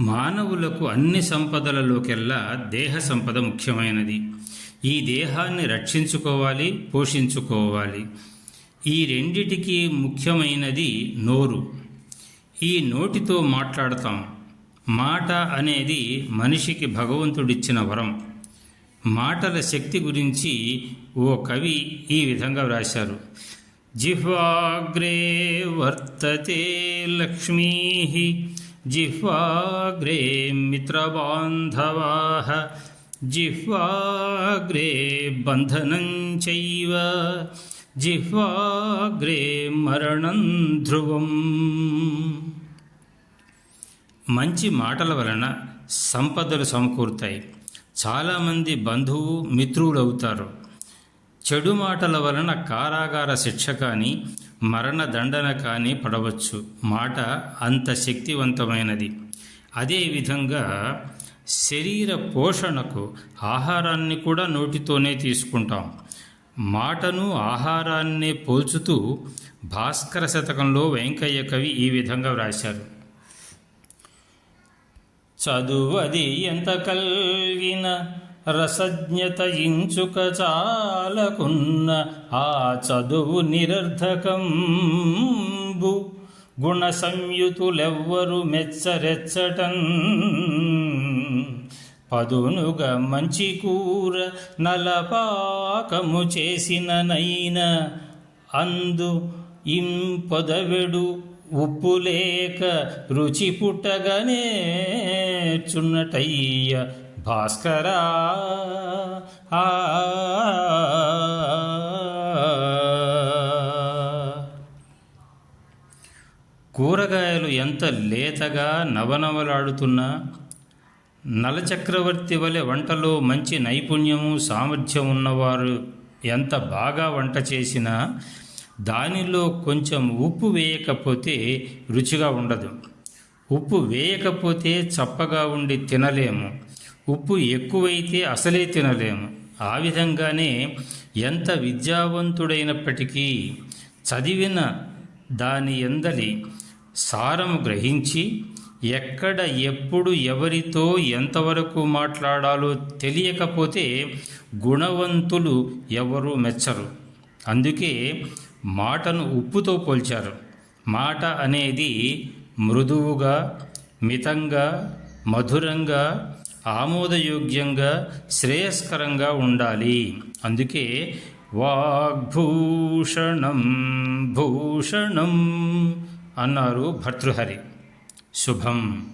మానవులకు అన్ని సంపదలలోకెల్లా దేహ సంపద ముఖ్యమైనది. ఈ దేహాన్ని రక్షించుకోవాలి, పోషించుకోవాలి. ఈ రెండిటికి ముఖ్యమైనది నోరు. ఈ నోటితో మాట్లాడతాం. మాట అనేది మనిషికి భగవంతుడిచ్చిన వరం. మాటల శక్తి గురించి ఓ కవి ఈ విధంగా వ్రాశారు. జిహ్వాగ్రే వర్తతే లక్ష్మీ, జిహ్వాగ్రే మిత్రబాంధవాః, జిహ్వాగ్రే బంధనం చైవ, జిహ్వాగ్రే మరణం ధ్రువం. మంచి మాటల వలన సంపదలు సమకూరుతాయి. చాలామంది బంధువు మిత్రులు అవుతారు. చెడు మాటల వలన కారాగార శిక్ష కానీ మరణదండన కానీ పడవచ్చు. మాట అంత శక్తివంతమైనది. అదేవిధంగా శరీర పోషణకు ఆహారాన్ని కూడా నోటితోనే తీసుకుంటాం. మాటను ఆహారాన్నే పోల్చుతూ భాస్కర శతకంలో వెంకయ్య కవి ఈ విధంగా వ్రాశారు. చదువది ఎంత కల్గిన రసజ్ఞత ఇంచుక చాలకున్న, ఆ చదువు నిరర్ధకంబు గుణ సంయుతులెవ్వరు మెచ్చరెచ్చటన్. పదునుగా మంచి కూర నలపాకము చేసిన నైన, అందు ఇంపొదవెడు ఉప్పు లేక రుచి పుట్టగానే చున్నటయ్య భాస్కరా. కూరగాయలు ఎంత లేతగా నవనవలాడుతున్నా, నలచక్రవర్తి వలె వంటలో మంచి నైపుణ్యము సామర్థ్యం ఉన్నవారు ఎంత బాగా వంట చేసినా దానిలో కొంచెం ఉప్పు వేయకపోతే రుచిగా ఉండదు. ఉప్పు వేయకపోతే చప్పగా ఉండి తినలేము. ఉప్పు ఎక్కువైతే అసలే తినలేము. ఆ విధంగానే ఎంత విద్యావంతుడైనప్పటికీ చదివిన దాని ఎందలి సారము గ్రహించి ఎక్కడ ఎప్పుడు ఎవరితో ఎంతవరకు మాట్లాడాలో తెలియకపోతే గుణవంతులు ఎవరూ మెచ్చరు. అందుకే మాటను ఉప్పుతో పోల్చారు. మాట అనేది మృదువుగా, మితంగా, మధురంగా, ఆమోదయోగ్యంగా, శ్రేయస్కరంగా ఉండాలి. అందుకే వాగ్భూషణం భూషణం అన్నారు భర్తృహరి. శుభం.